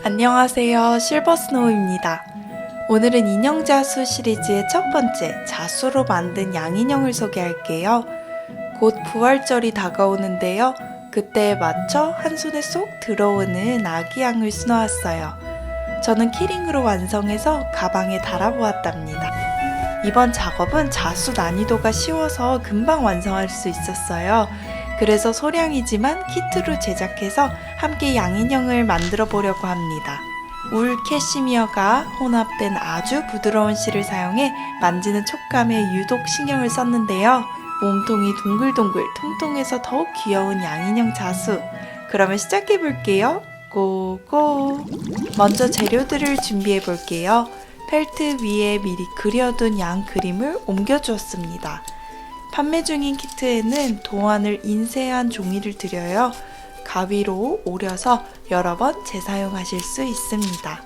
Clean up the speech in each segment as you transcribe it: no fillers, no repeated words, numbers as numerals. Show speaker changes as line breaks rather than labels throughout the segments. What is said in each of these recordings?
안녕하세요. 실버스노우입니다. 오늘은 인형 자수 시리즈의 첫 번째 자수로 만든 양인형을 소개할게요. 곧 부활절이 다가오는데요. 그때에 맞춰 한 손에 쏙 들어오는 아기 양을 수놓았어요. 저는 키링으로 완성해서 가방에 달아보았답니다. 이번 작업은 자수 난이도가 쉬워서 금방 완성할 수 있었어요. 그래서 소량이지만 키트로 제작해서 함께 양인형을 만들어 보려고 합니다. 울 캐시미어가 혼합된 아주 부드러운 실을 사용해 만지는 촉감에 유독 신경을 썼는데요. 몸통이 동글동글 통통해서 더욱 귀여운 양인형 자수. 그러면 시작해 볼게요. 고고! 먼저 재료들을 준비해 볼게요. 펠트 위에 미리 그려둔 양 그림을 옮겨 주었습니다. 판매 중인 키트에는 도안을 인쇄한 종이를 드려요. 가위로 오려서 여러 번 재사용하실 수 있습니다.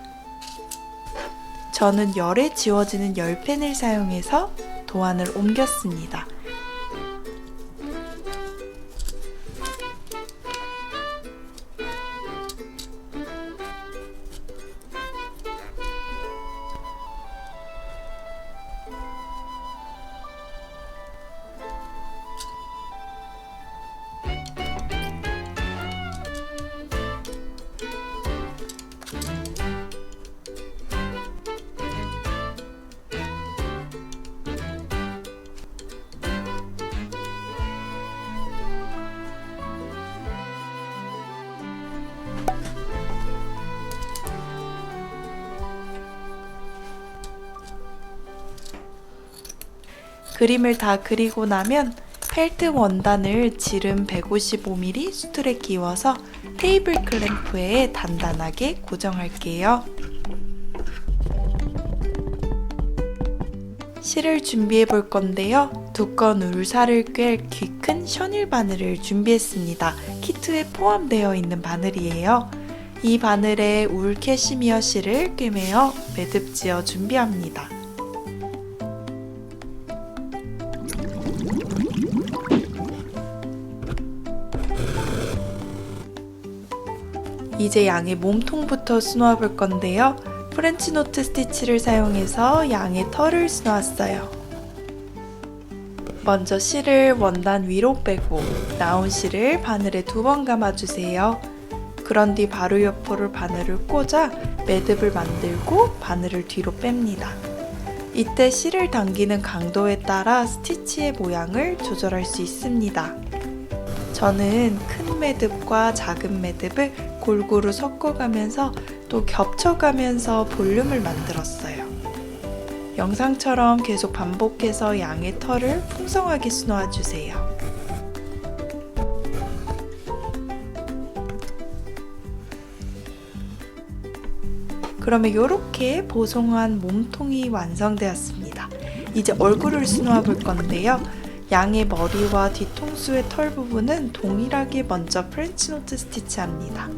저는 열에 지워지는 열펜을 사용해서 도안을 옮겼습니다. 그림을 다 그리고 나면 펠트 원단을 지름 155mm 수틀에 끼워서 테이블 클램프에 단단하게 고정할게요. 실을 준비해 볼 건데요. 두꺼운 울살을 꿰 귀 큰 셔닐 바늘을 준비했습니다. 키트에 포함되어 있는 바늘이에요. 이 바늘에 울 캐시미어 실을 꿰매어 매듭 지어 준비합니다. 이제 양의 몸통부터 수놓아 볼 건데요. 프렌치 노트 스티치를 사용해서 양의 털을 수놓았어요. 먼저 실을 원단 위로 빼고 나온 실을 바늘에 2번 감아주세요. 그런 뒤 바로 옆으로 바늘을 꽂아 매듭을 만들고 바늘을 뒤로 뺍니다. 이때 실을 당기는 강도에 따라 스티치의 모양을 조절할 수 있습니다. 저는 큰 매듭과 작은 매듭을 골고루 섞어가면서 또 겹쳐가면서 볼륨을 만들었어요. 영상처럼 계속 반복해서 양의 털을 풍성하게 수놓아주세요. 그러면 이렇게 보송한 몸통이 완성되었습니다. 이제 얼굴을 수놓아 볼 건데요. 양의 머리와 뒤통수의 털 부분은 동일하게 먼저 프렌치 노트 스티치합니다.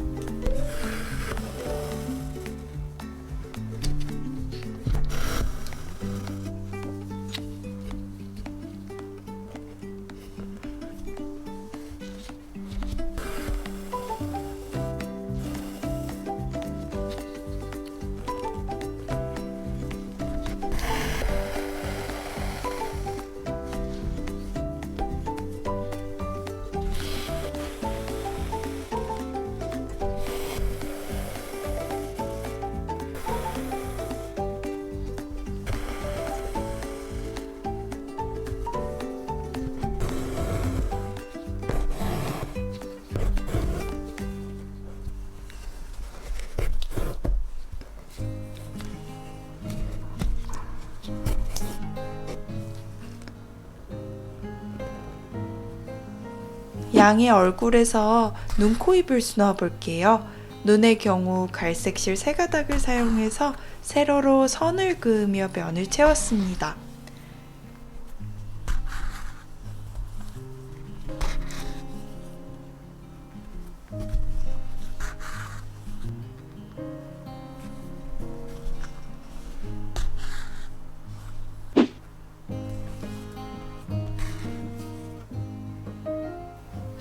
양의 얼굴에서 눈, 코, 입을 수놓아 볼게요. 눈의 경우 갈색 실 3가닥을 사용해서 세로로 선을 그으며 면을 채웠습니다.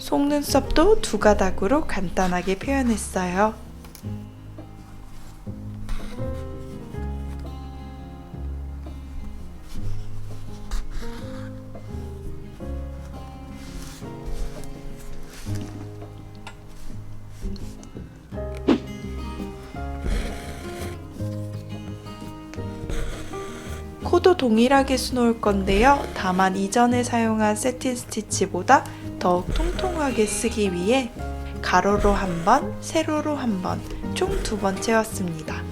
속눈썹도 2가닥으로 간단하게 표현했어요. 코도 동일하게 수놓을 건데요. 다만 이전에 사용한 세틴 스티치보다 더욱 통통하게 쓰기 위해 가로로 한 번, 세로로 한 번, 총 2번 채웠습니다.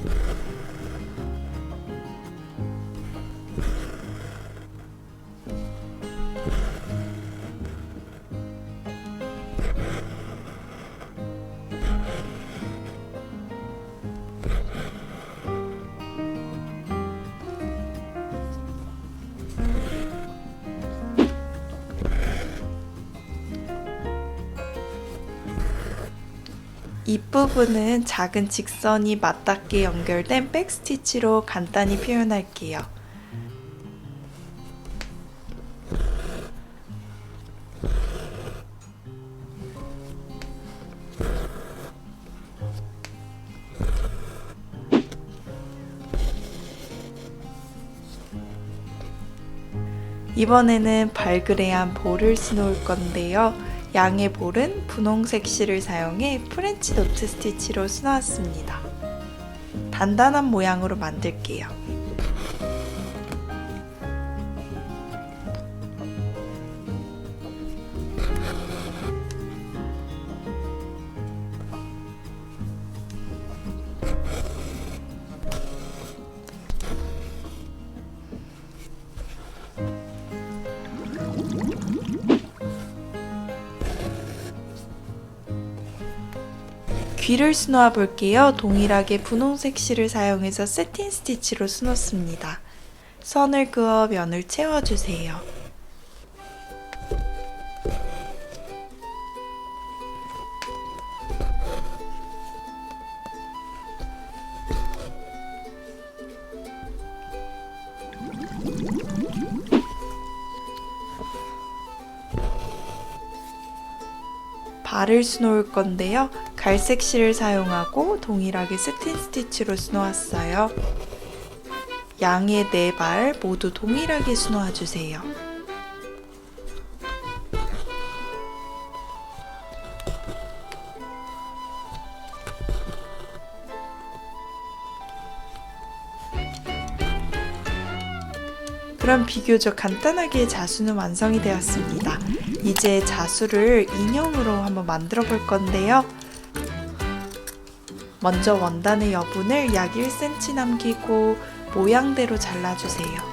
윗부분은 작은 직선이 맞닿게 연결된 백스티치로 간단히 표현할게요. 이번에는 발그레한 볼을 수놓을 건데요. 양의 볼은 분홍색 실을 사용해 프렌치 노트 스티치로 수놓았습니다. 단단한 모양으로 만들게요. 귀를 수놓아 볼게요. 동일하게 분홍색 실을 사용해서 세틴 스티치로 수놓습니다. 선을 그어 면을 채워주세요. 발을 수놓을 건데요. 갈색 실을 사용하고 동일하게 세틴 스티치로 수놓았어요. 양의 4발 모두 동일하게 수놓아주세요. 그럼 비교적 간단하게 자수는 완성이 되었습니다. 이제 자수를 인형으로 한번 만들어 볼 건데요. 먼저 원단의 여분을 약 1cm 남기고 모양대로 잘라주세요.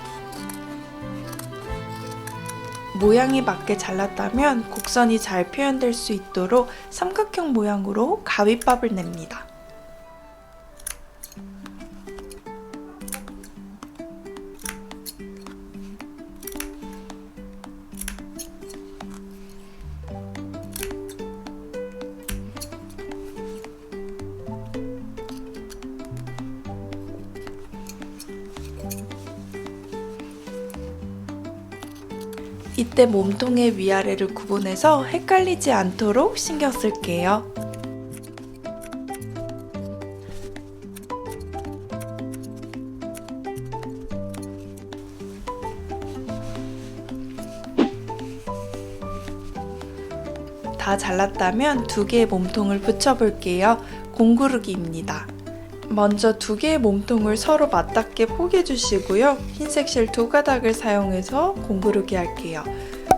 모양에 맞게 잘랐다면 곡선이 잘 표현될 수 있도록 삼각형 모양으로 가위밥을 냅니다. 이때 몸통의 위아래를 구분해서 헷갈리지 않도록 신경 쓸게요. 다 잘랐다면 2개의 몸통을 붙여볼게요. 공구르기입니다. 먼저 2개의 몸통을 서로 맞닿게 포개주시고요. 흰색 실 2가닥을 사용해서 공구르기 할게요.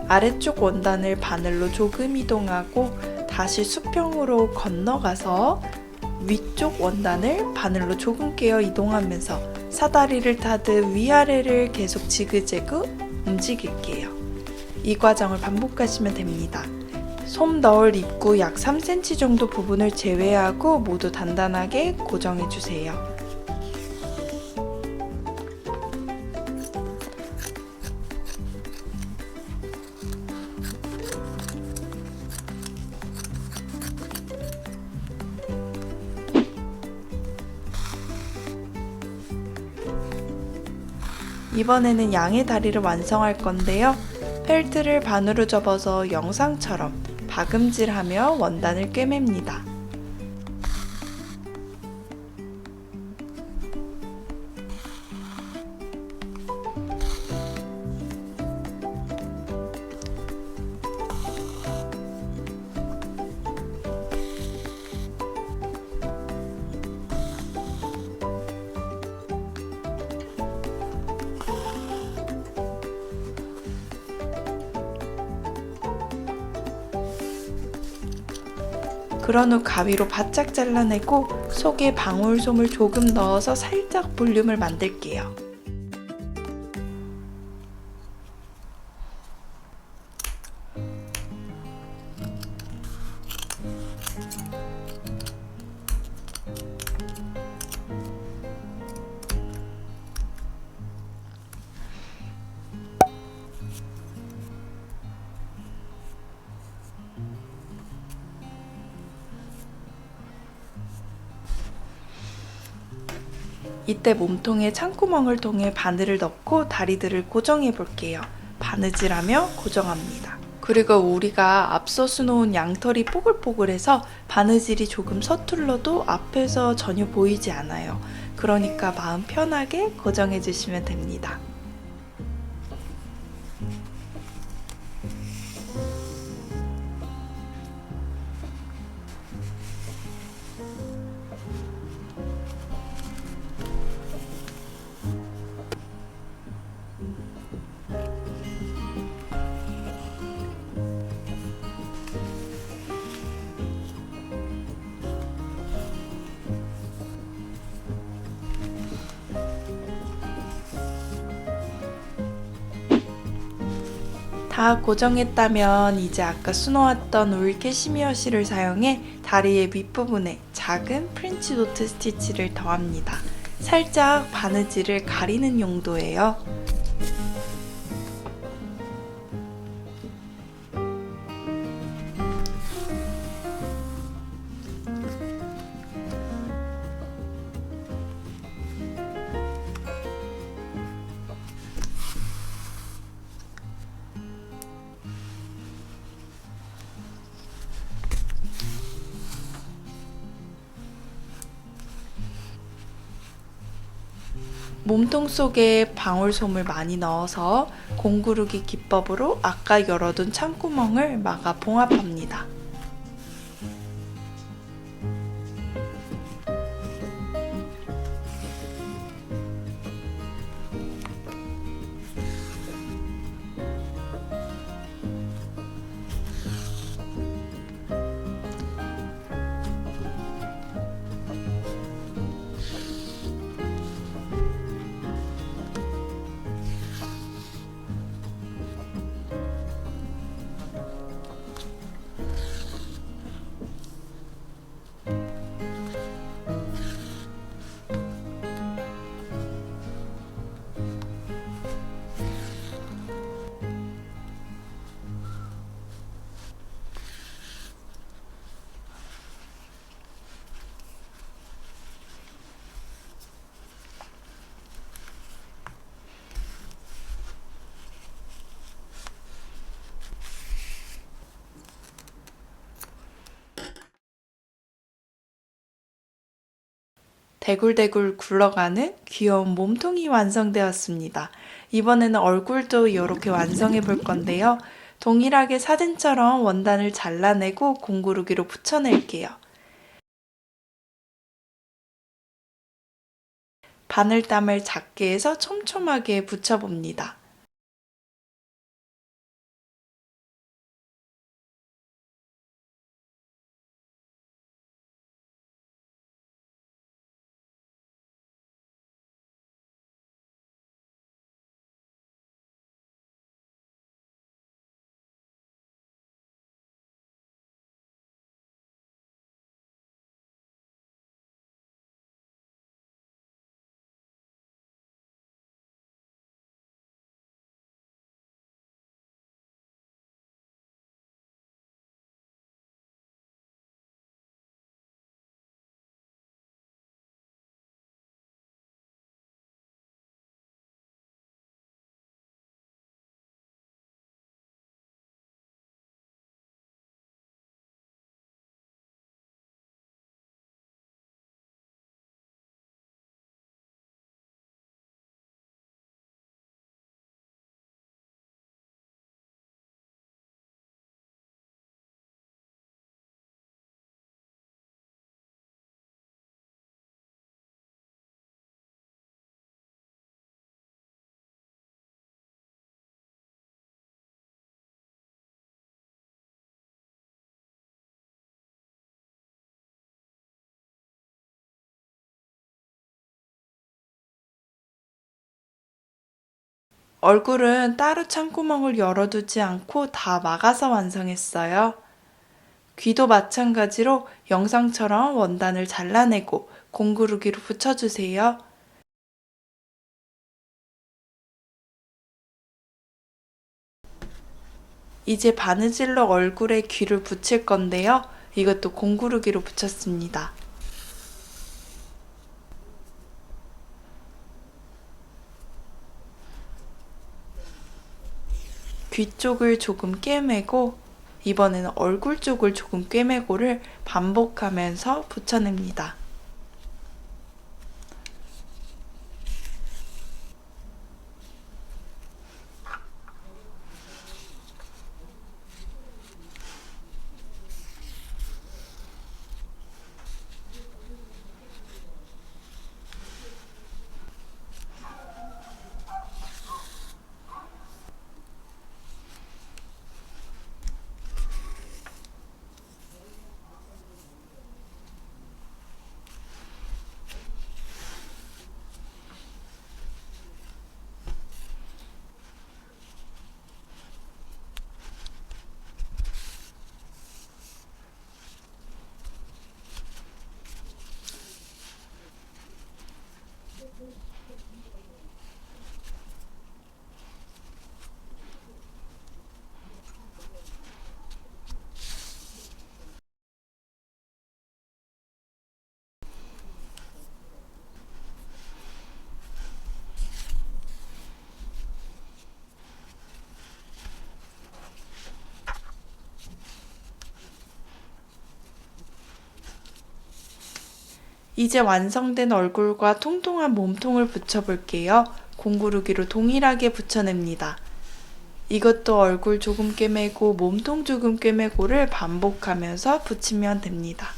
아래쪽 원단을 바늘로 조금 이동하고 다시 수평으로 건너가서 위쪽 원단을 바늘로 조금 깨어 이동하면서 사다리를 타듯 위아래를 계속 지그재그 움직일게요. 이 과정을 반복하시면 됩니다. 솜 넣을 입구 약 3cm 정도 부분을 제외하고 모두 단단하게 고정해주세요. 이번에는 양의 다리를 완성할 건데요. 펠트를 반으로 접어서 영상처럼 박음질하며 원단을 꿰맵니다. 그런 후 가위로 바짝 잘라내고 속에 방울솜을 조금 넣어서 살짝 볼륨을 만들게요. 이때 몸통에 찬구멍을 통해 바늘을 넣고 다리들을 고정해 볼게요. 바느질하며 고정합니다. 그리고 우리가 앞서 수놓은 양털이 뽀글뽀글해서 바느질이 조금 서툴러도 앞에서 전혀 보이지 않아요. 그러니까 마음 편하게 고정해 주시면 됩니다. 다 고정했다면 이제 아까 수놓았던 울 캐시미어 실을 사용해 다리의 윗부분에 작은 프렌치 노트 스티치를 더합니다. 살짝 바느질을 가리는 용도예요. 몸통 속에 방울솜을 많이 넣어서 공구르기 기법으로 아까 열어둔 찬구멍을 막아 봉합합니다. 대굴대굴 굴러가는 귀여운 몸통이 완성되었습니다. 이번에는 얼굴도 이렇게 완성해 볼 건데요. 동일하게 사진처럼 원단을 잘라내고 공구르기로 붙여낼게요. 바늘땀을 작게 해서 촘촘하게 붙여봅니다. 얼굴은 따로 창구멍을 열어두지 않고 다 막아서 완성했어요. 귀도 마찬가지로 영상처럼 원단을 잘라내고 공구르기로 붙여주세요. 이제 바느질로 얼굴에 귀를 붙일 건데요. 이것도 공구르기로 붙였습니다. 귀 쪽을 조금 꿰매고 이번에는 얼굴 쪽을 조금 꿰매고를 반복하면서 붙여냅니다. 이제 완성된 얼굴과 통통한 몸통을 붙여볼게요. 공구르기로 동일하게 붙여냅니다. 이것도 얼굴 조금 꿰매고 몸통 조금 꿰매고를 반복하면서 붙이면 됩니다.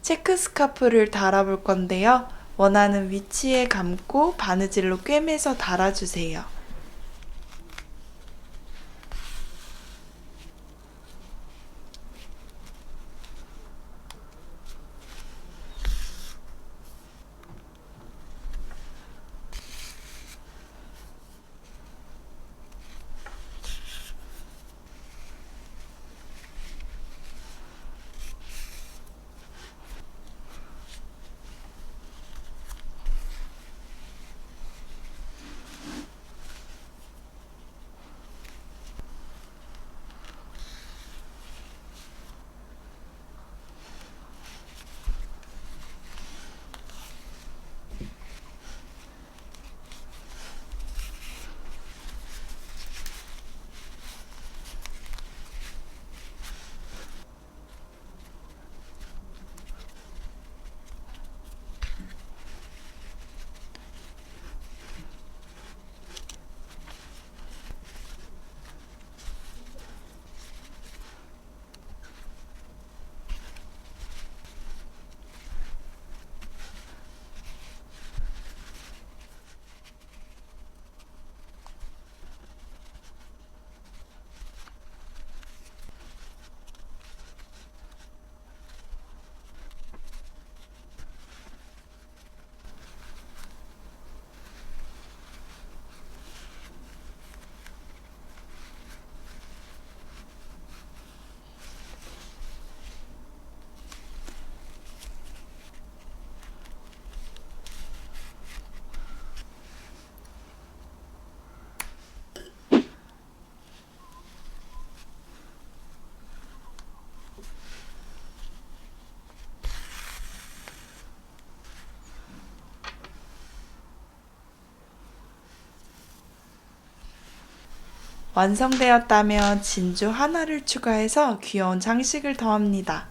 체크 스카프를 달아볼 건데요. 원하는 위치에 감고 바느질로 꿰매서 달아주세요. 완성되었다면 진주 하나를 추가해서 귀여운 장식을 더합니다.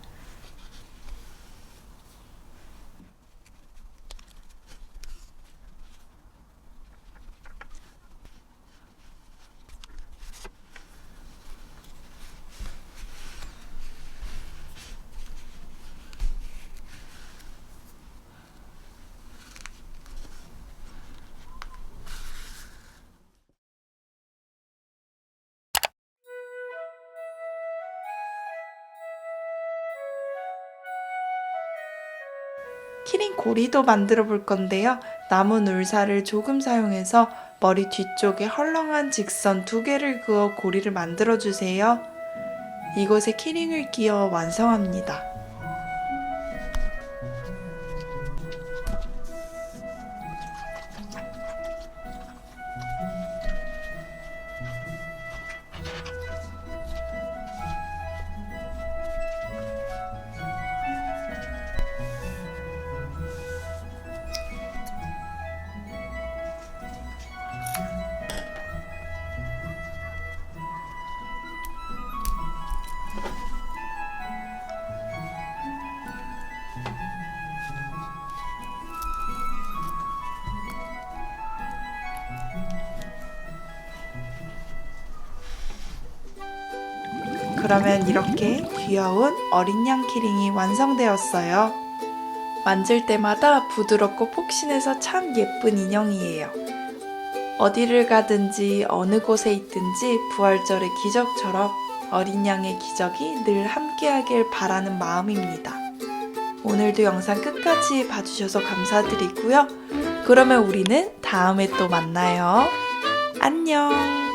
키링 고리도 만들어 볼 건데요. 나무 눌사를 조금 사용해서 머리 뒤쪽에 헐렁한 직선 2개를 그어 고리를 만들어 주세요. 이곳에 키링을 끼워 완성합니다. 그러면 이렇게 귀여운 어린 양 키링이 완성되었어요. 만질 때마다 부드럽고 폭신해서 참 예쁜 인형이에요. 어디를 가든지 어느 곳에 있든지 부활절의 기적처럼 어린 양의 기적이 늘 함께하길 바라는 마음입니다. 오늘도 영상 끝까지 봐주셔서 감사드리고요. 그러면 우리는 다음에 또 만나요. 안녕!